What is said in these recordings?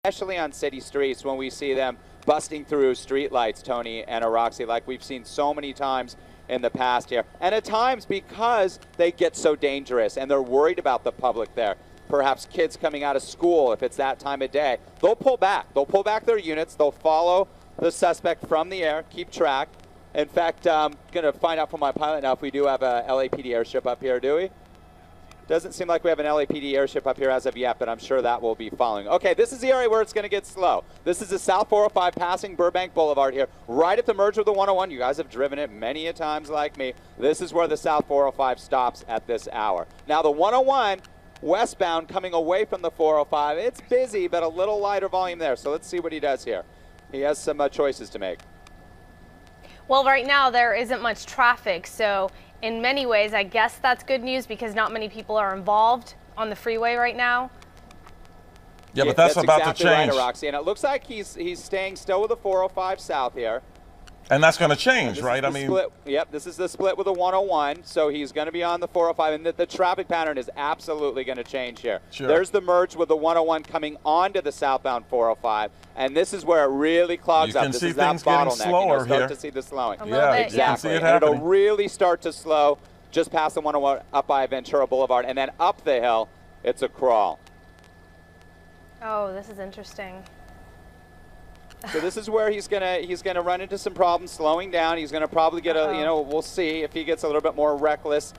especially on city streets when we see them busting through street lights, Tony and Roxy, like we've seen so many times in the past here. And at times because they get so dangerous and they're worried about the public there, perhaps kids coming out of school, if it's that time of day, they'll pull back. They'll pull back their units. They'll follow the suspect from the air, keep track. In fact, I'm going to find out from my pilot now if we do have a LAPD airship up here, do we? Doesn't seem like we have an LAPD airship up here as of yet, but I'm sure that will be following. Okay, this is the area where it's going to get slow. This is the South 405 passing Burbank Boulevard here, right at the merge with the 101. You guys have driven it many a times like me. This is where the South 405 stops at this hour. Now the 101 westbound coming away from the 405, it's busy, but a little lighter volume there. So let's see what he does here. He has some choices to make. Well, right now there isn't much traffic, so in many ways, I guess that's good news because not many people are involved on the freeway right now. Yeah, but that's about exactly to change. Right, Roxy. And it looks like he's staying still with the 405 South here. And that's going to change, right? I mean, yep, this is the split with the 101, so he's going to be on the 405, and the traffic pattern is absolutely going to change here. Sure. There's the merge with the 101 coming onto the southbound 405, and this is where it really clogs up. This is that bottleneck. Slower start here. to see the slowing. Yeah, exactly. and it'll really start to slow just past the 101 up by Ventura Boulevard, and then up the hill, it's a crawl. Oh, this is interesting. So this is where he's gonna run into some problems slowing down. He's gonna probably get we'll see if he gets a little bit more reckless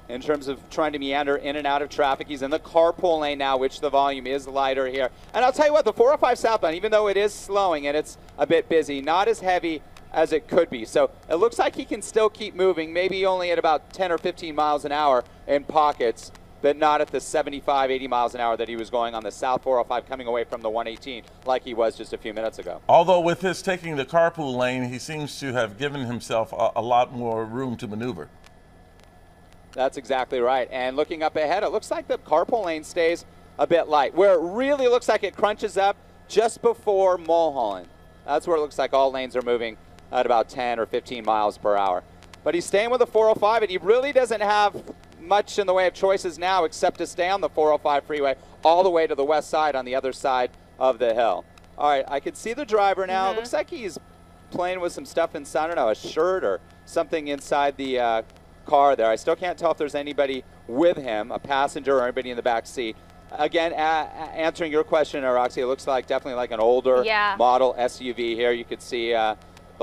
in terms of trying to meander in and out of traffic. He's in the carpool lane now, which the volume is lighter here. And I'll tell you what, the 405 southbound, even though it is slowing and it's a bit busy, not as heavy as it could be. So it looks like he can still keep moving, maybe only at about 10 or 15 miles an hour in pockets, but not at the 75, 80 miles an hour that he was going on the South 405 coming away from the 118 like he was just a few minutes ago. Although with his taking the carpool lane, he seems to have given himself a lot more room to maneuver. That's exactly right. And looking up ahead, it looks like the carpool lane stays a bit light. Where it really looks like it crunches up just before Mulholland. That's where it looks like all lanes are moving at about 10 or 15 miles per hour. But he's staying with the 405, and he really doesn't have much in the way of choices now except to stay on the 405 freeway all the way to the west side on the other side of the hill. All right, I can see the driver now. It looks like he's playing with some stuff inside, I don't know, a shirt or something inside the car there. I still can't tell if there's anybody with him, a passenger or anybody in the back seat. Again, answering your question, Roxy, it looks like definitely like an older model SUV here. You could see the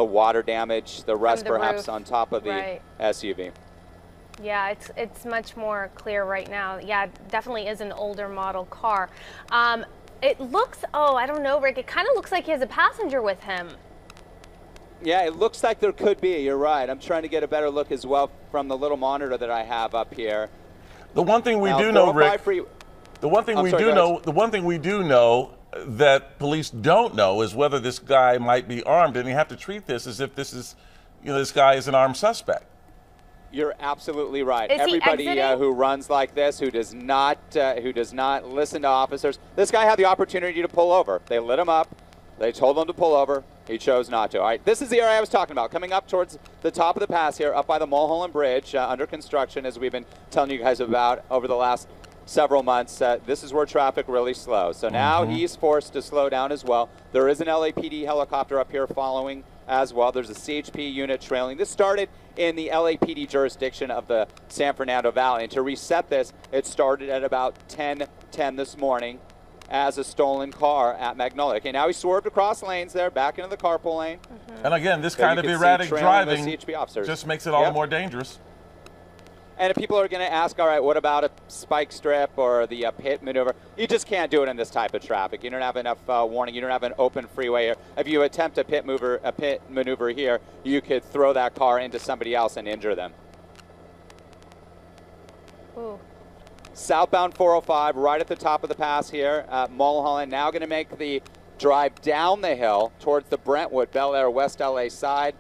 water damage, the rust perhaps on top of the SUV. Yeah, it's much more clear right now. Yeah, it definitely is an older model car. It looks, I don't know, Rick, it kind of looks like he has a passenger with him. Yeah, it looks like there could be. You're right. I'm trying to get a better look as well from the little monitor that I have up here. The one thing we do know, Rick, the one thing we do know that police don't know is whether this guy might be armed, and you have to treat this as if this is, this guy is an armed suspect. You're absolutely right. Is everybody who runs like this, who does not listen to officers, this guy had the opportunity to pull over. They lit him up. They told him to pull over. He chose not to. All right, this is the area I was talking about, coming up towards the top of the pass here, up by the Mulholland Bridge, under construction, as we've been telling you guys about over the last several months. This is where traffic really slows. So now he's forced to slow down as well. There is an LAPD helicopter up here following as well. There's a CHP unit trailing. This started in the LAPD jurisdiction of the San Fernando Valley. And to reset this, it started at about 10:10 this morning as a stolen car at Magnolia. Okay, now he swerved across lanes there, back into the carpool lane. And again, this kind of erratic driving just makes it all the more dangerous. And if people are going to ask, all right, what about a spike strip or the pit maneuver? You just can't do it in this type of traffic. You don't have enough warning. You don't have an open freeway here. If you attempt a pit maneuver here, you could throw that car into somebody else and injure them. Ooh. Southbound 405, right at the top of the pass here. Mulholland now going to make the drive down the hill towards the Brentwood, Bel Air, West LA side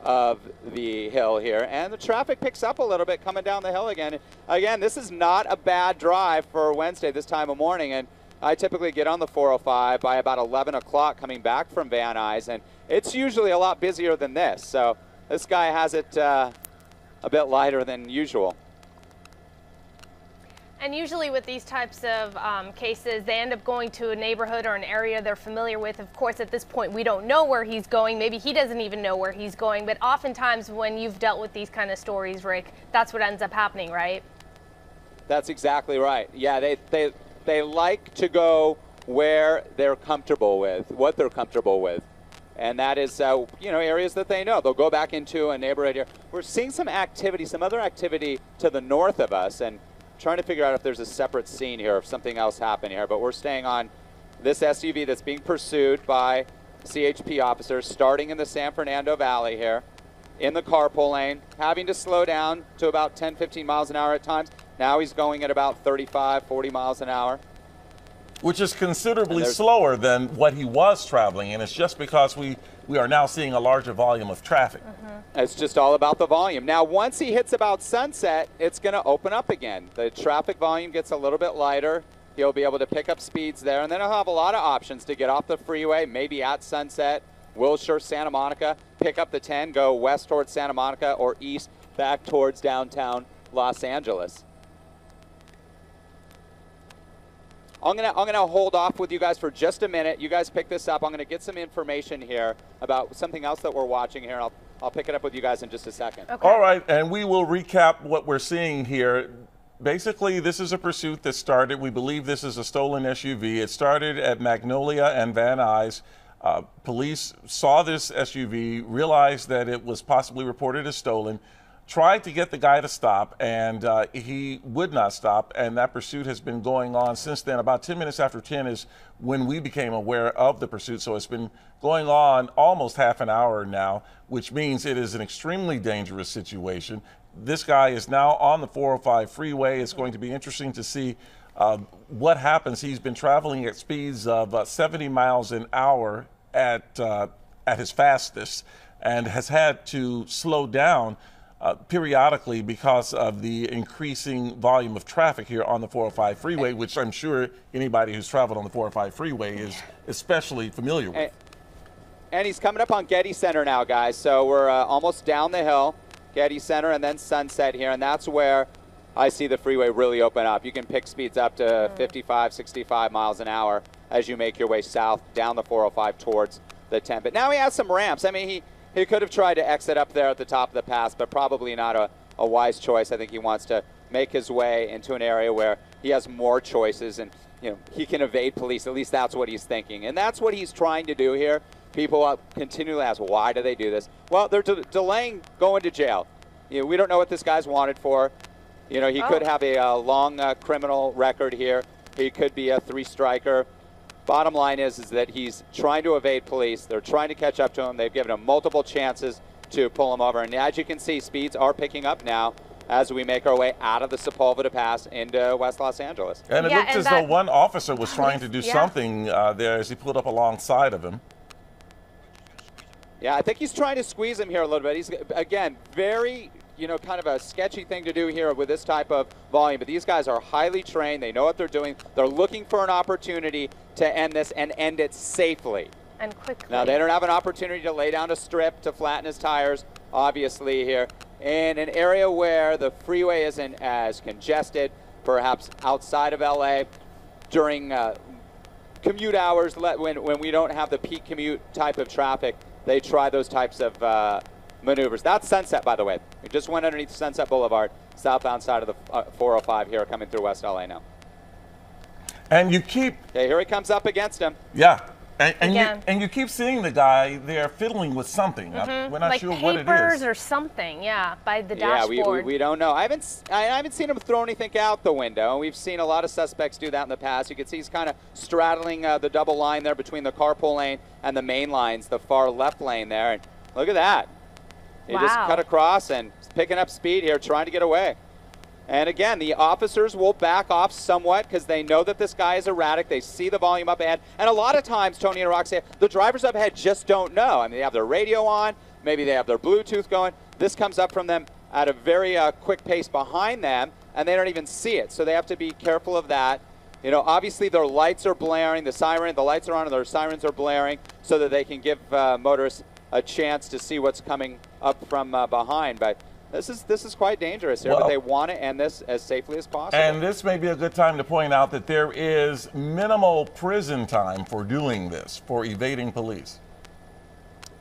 of the hill here, and the traffic picks up a little bit coming down the hill again. Again, this is not a bad drive for Wednesday this time of morning, and I typically get on the 405 by about 11 o'clock coming back from Van Nuys, and it's usually a lot busier than this, so this guy has it a bit lighter than usual. And usually with these types of cases, they end up going to a neighborhood or an area they're familiar with. Of course, at this point, we don't know where he's going. Maybe he doesn't even know where he's going. But oftentimes when you've dealt with these kind of stories, Rick, that's what ends up happening, right? That's exactly right. Yeah, they like to go where they're comfortable with, what they're comfortable with. And that is, areas that they know. They'll go back into a neighborhood here. We're seeing some activity, some other activity to the north of us, and trying to figure out if there's a separate scene here, if something else happened here. But we're staying on this SUV that's being pursued by CHP officers, starting in the San Fernando Valley here, in the carpool lane, having to slow down to about 10, 15 miles an hour at times. Now he's going at about 35, 40 miles an hour. Which is considerably slower than what he was traveling, and it's just because we are now seeing a larger volume of traffic. It's just all about the volume. Now, once he hits about Sunset, it's going to open up again. The traffic volume gets a little bit lighter. He'll be able to pick up speeds there, and then he'll have a lot of options to get off the freeway, maybe at Sunset, Wilshire, Santa Monica, pick up the 10, go west towards Santa Monica, or east back towards downtown Los Angeles. I'm gonna hold off with you guys for just a minute. You guys pick this up. I'm gonna get some information here about something else that we're watching here. I'll pick it up with you guys in just a second. Okay. All right, and we will recap what we're seeing here. Basically, this is a pursuit that started, we believe this is a stolen SUV. It started at Magnolia and Van Nuys. Police saw this SUV, realized that it was possibly reported as stolen, tried to get the guy to stop, and he would not stop, and that pursuit has been going on since then. About 10 minutes after 10 is when we became aware of the pursuit, so it's been going on almost half an hour now, which means it is an extremely dangerous situation. This guy is now on the 405 freeway. It's going to be interesting to see what happens. He's been traveling at speeds of 70 miles an hour at his fastest, and has had to slow down periodically because of the increasing volume of traffic here on the 405 freeway, which I'm sure anybody who's traveled on the 405 freeway is especially familiar with. And he's coming up on Getty Center now, guys. So we're almost down the hill, Getty Center, and then Sunset here, and that's where I see the freeway really open up. You can pick speeds up to 55, 65 miles an hour as you make your way south down the 405 towards the 10. But now he has some ramps. I mean, he could have tried to exit up there at the top of the pass, but probably not a wise choice. I think he wants to make his way into an area where he has more choices and he can evade police. At least that's what he's thinking. And that's what he's trying to do here. People continually ask, why do they do this? Well, they're delaying going to jail. We don't know what this guy's wanted for. He could have a long criminal record here. He could be a three-striker. Bottom line is that he's trying to evade police. They're trying to catch up to him. They've given him multiple chances to pull him over. And as you can see, speeds are picking up now as we make our way out of the Sepulveda Pass into West Los Angeles. And it looked as though one officer was trying to do something there as he pulled up alongside of him. Yeah, I think he's trying to squeeze him here a little bit. He's, again, very, kind of a sketchy thing to do here with this type of volume. But these guys are highly trained. They know what they're doing. They're looking for an opportunity to end this and end it safely. And quickly. Now, they don't have an opportunity to lay down a strip to flatten his tires, obviously, here. In an area where the freeway isn't as congested, perhaps outside of LA, during commute hours, when we don't have the peak commute type of traffic, they try those types of maneuvers. That's Sunset, by the way. We just went underneath Sunset Boulevard, southbound side of the 405 here, coming through West LA now. And you keep... Okay, here he comes up against him. Yeah. And you keep seeing the guy there fiddling with something. We're not sure what it is. Like papers or something, by the dashboard. Yeah, we don't know. I haven't seen him throw anything out the window. We've seen a lot of suspects do that in the past. You can see he's kind of straddling the double line there between the carpool lane and the main lines, the far left lane there. And look at that. He just cut across and picking up speed here, trying to get away. And again, the officers will back off somewhat because they know that this guy is erratic. They see the volume up ahead. And a lot of times, Tony and Roxanne, the drivers up ahead just don't know. I mean, they have their radio on. Maybe they have their Bluetooth going. This comes up from them at a very quick pace behind them, and they don't even see it. So they have to be careful of that. Obviously their lights are blaring. The lights are on and their sirens are blaring so that they can give motorists a chance to see what's coming up from behind. But This is quite dangerous here, but they want to end this as safely as possible. And this may be a good time to point out that there is minimal prison time for doing this, for evading police.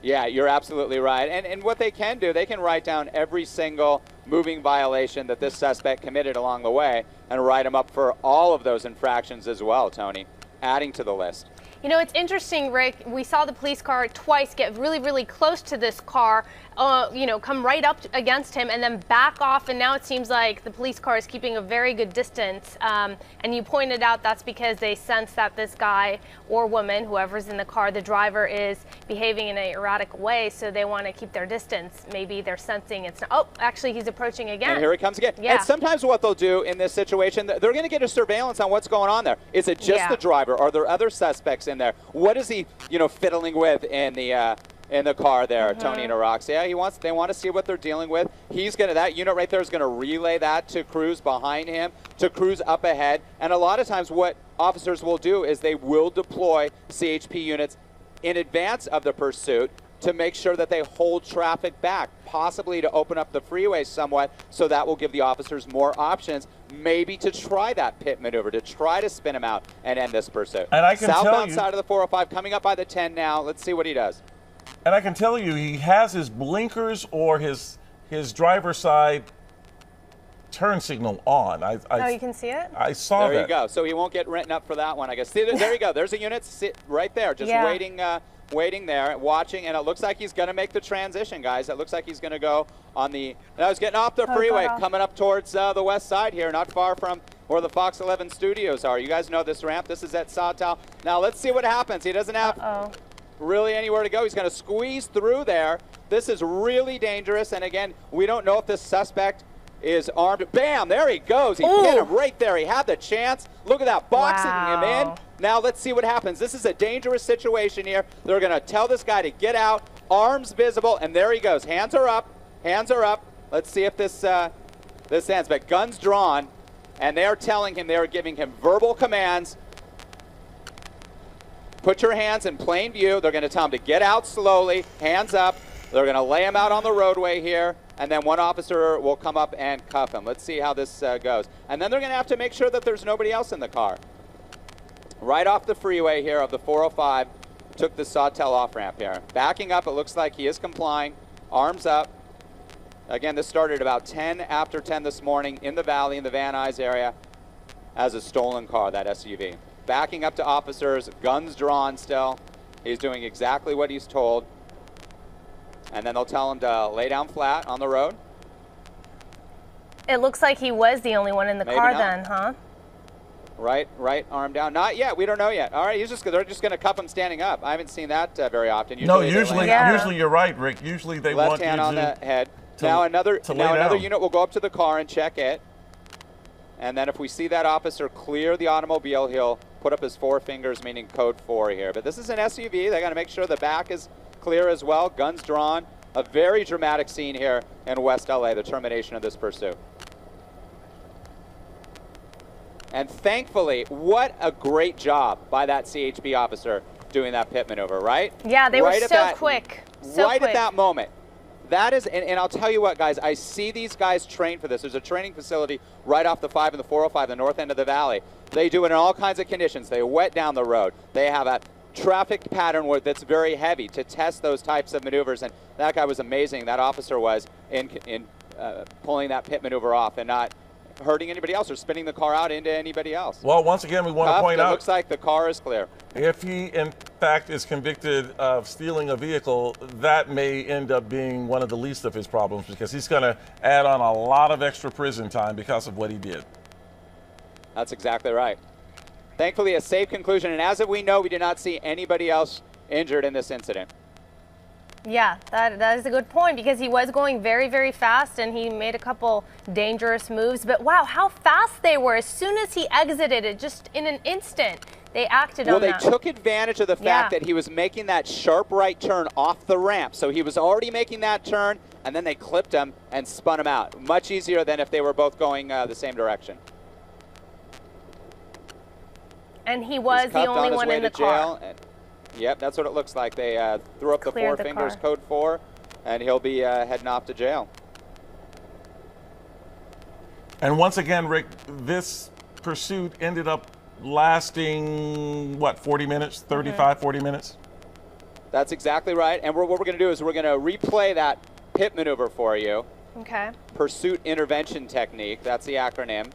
Yeah, you're absolutely right. And what they can do, they can write down every single moving violation that this suspect committed along the way and write him up for all of those infractions as well, Tony, adding to the list. You know, it's interesting, Rick. We saw the police car twice get really, really close to this car, come right up against him and then back off. And now it seems like the police car is keeping a very good distance. And you pointed out that's because they sense that this guy or woman, whoever's in the car, the driver, is behaving in an erratic way. So they want to keep their distance. Maybe they're sensing it's not. Oh, actually, he's approaching again. And here he comes again. Yeah. And sometimes what they'll do in this situation, they're going to get a surveillance on what's going on there. Is it just the driver? Are there other suspects in there? What is he, fiddling with in the car there, Tony and Roxy? Yeah, they want to see what they're dealing with. That unit right there is going to relay that to crews behind him, to crews up ahead. And a lot of times what officers will do is they will deploy CHP units in advance of the pursuit to make sure that they hold traffic back, possibly to open up the freeway somewhat, so that will give the officers more options, maybe to try that pit maneuver, to try to spin him out and end this pursuit. And I can Southbound side of the 405, coming up by the 10 now. Let's see what he does. And I can tell you, he has his blinkers or his driver's side turn signal on. Oh, you can see it? I saw that. There you go. So he won't get written up for that one, I guess. See, there you go. There's a unit sit right there, just waiting there, watching, and it looks like he's going to make the transition, guys. It looks like he's going to go on the. Now he's getting off the freeway, coming up towards the west side here, not far from where the Fox 11 studios are. You guys know this ramp. This is at Sawtell. Now let's see what happens. He doesn't have really anywhere to go. He's going to squeeze through there. This is really dangerous, and again, we don't know if this suspect is armed. Bam! There he goes. He hit him right there. He had the chance. Look at that, boxing him in. Now let's see what happens. This is a dangerous situation here. They're going to tell this guy to get out. Arms visible, and there he goes. Hands are up. Hands are up. Let's see if this ends. But guns drawn, and they are telling him, they are giving him verbal commands. Put your hands in plain view. They're going to tell him to get out slowly. Hands up. They're going to lay him out on the roadway here. And then one officer will come up and cuff him. Let's see how this goes. And then they're going to have to make sure that there's nobody else in the car. Right off the freeway here of the 405, took the Sawtell off-ramp here. Backing up, it looks like he is complying. Arms up. Again, this started about 10 after 10 this morning in the valley, in the Van Nuys area, as a stolen car, that SUV. Backing up to officers, guns drawn still. He's doing exactly what he's told. And then they'll tell him to lay down flat on the road. It looks like he was the only one in the car then, huh? Right arm down. Not yet. We don't know yet. All right, they're just going to cuff him standing up. I haven't seen that very often. Usually you're right, Rick. Usually they want you left hand on the head. Now another unit will go up to the car and check it. And then if we see that officer clear the automobile, he'll put up his 4 fingers, meaning code 4 here. But this is an SUV. They got to make sure the back is clear as well. Guns drawn. A very dramatic scene here in West LA, the termination of this pursuit. And thankfully, what a great job by that CHP officer doing that pit maneuver, right? Yeah, they were so quick. Right at that moment. That is, and I'll tell you what, guys, I see these guys train for this. There's a training facility right off the 5 and the 405, the north end of the valley. They do it in all kinds of conditions. They wet down the road. They have a traffic pattern that's very heavy to test those types of maneuvers, and that guy was amazing. That officer was in pulling that pit maneuver off and not hurting anybody else or spinning the car out into anybody else. Well, once again, we want to point out, it looks like the car is clear. If he, in fact, is convicted of stealing a vehicle, that may end up being one of the least of his problems, because he's going to add on a lot of extra prison time because of what he did. That's exactly right. Thankfully, a safe conclusion, and as we know, we did not see anybody else injured in this incident. Yeah, that is a good point, because he was going very, very fast, and he made a couple dangerous moves. But wow, how fast they were. As soon as he exited it, just in an instant, they acted on that. Well, they took advantage of the fact that he was making that sharp right turn off the ramp. So he was already making that turn, and then they clipped him and spun him out. Much easier than if they were both going the same direction. And he was the only one in the car. Yep, that's what it looks like. They threw up the 4 fingers, code 4, and he'll be heading off to jail. And once again, Rick, this pursuit ended up lasting, what, 40 minutes, 35, 40 minutes? That's exactly right. And what we're going to do is we're going to replay that pit maneuver for you. Okay. Pursuit intervention technique, that's the acronym.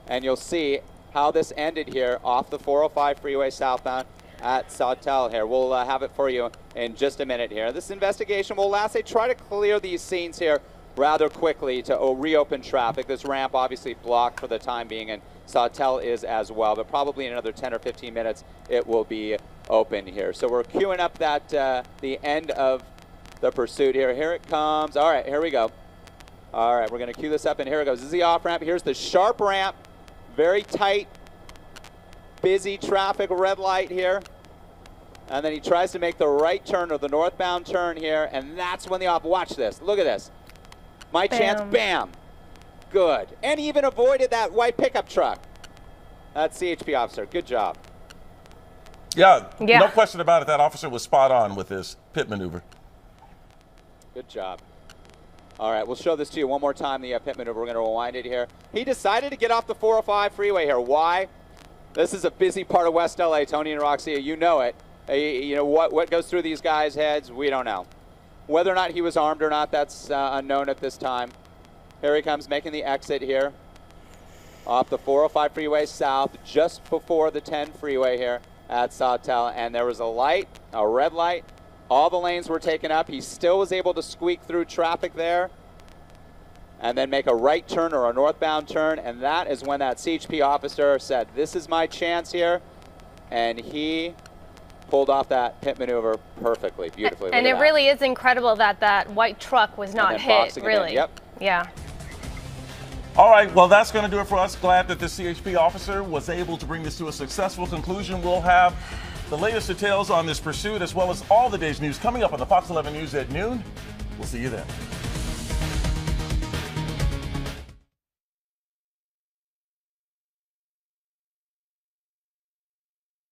And you'll see how this ended here off the 405 freeway southbound at Sawtell here. We'll have it for you in just a minute here. This investigation will last. They try to clear these scenes here rather quickly to reopen traffic. This ramp obviously blocked for the time being, and Sawtell is as well, but probably in another 10 or 15 minutes it will be open here. So we're queuing up that the end of the pursuit here. Here it comes. All right, here we go. All right, we're going to cue this up, and here it goes. This is the off ramp. Here's the sharp ramp. Very tight, busy traffic red light here. And then he tries to make the right turn or the northbound turn here, and that's when the off. Watch this. Look at this. My chance. Bam. Good. And he even avoided that white pickup truck. That's CHP officer. Good job. Yeah, no question about it. That officer was spot on with this pit maneuver. Good job. All right, we'll show this to you one more time, the pit maneuver. We're going to rewind it here. He decided to get off the 405 freeway here. Why? This is a busy part of West LA, Tony and Roxy. You know it. You know what goes through these guys' heads? We don't know. Whether or not he was armed or not, that's unknown at this time. Here he comes, making the exit here off the 405 freeway south, just before the 10 freeway here at Sawtell. And there was a light, a red light. All the lanes were taken up. He still was able to squeak through traffic there and then make a right turn or a northbound turn. And that is when that CHP officer said, this is my chance here. And he pulled off that pit maneuver perfectly, beautifully. And it really is incredible that that white truck was not hit, really. Yep. Yeah. All right, well, that's going to do it for us. Glad that the CHP officer was able to bring this to a successful conclusion. We'll have the latest details on this pursuit, as well as all the day's news, coming up on the Fox 11 News at noon. We'll see you then.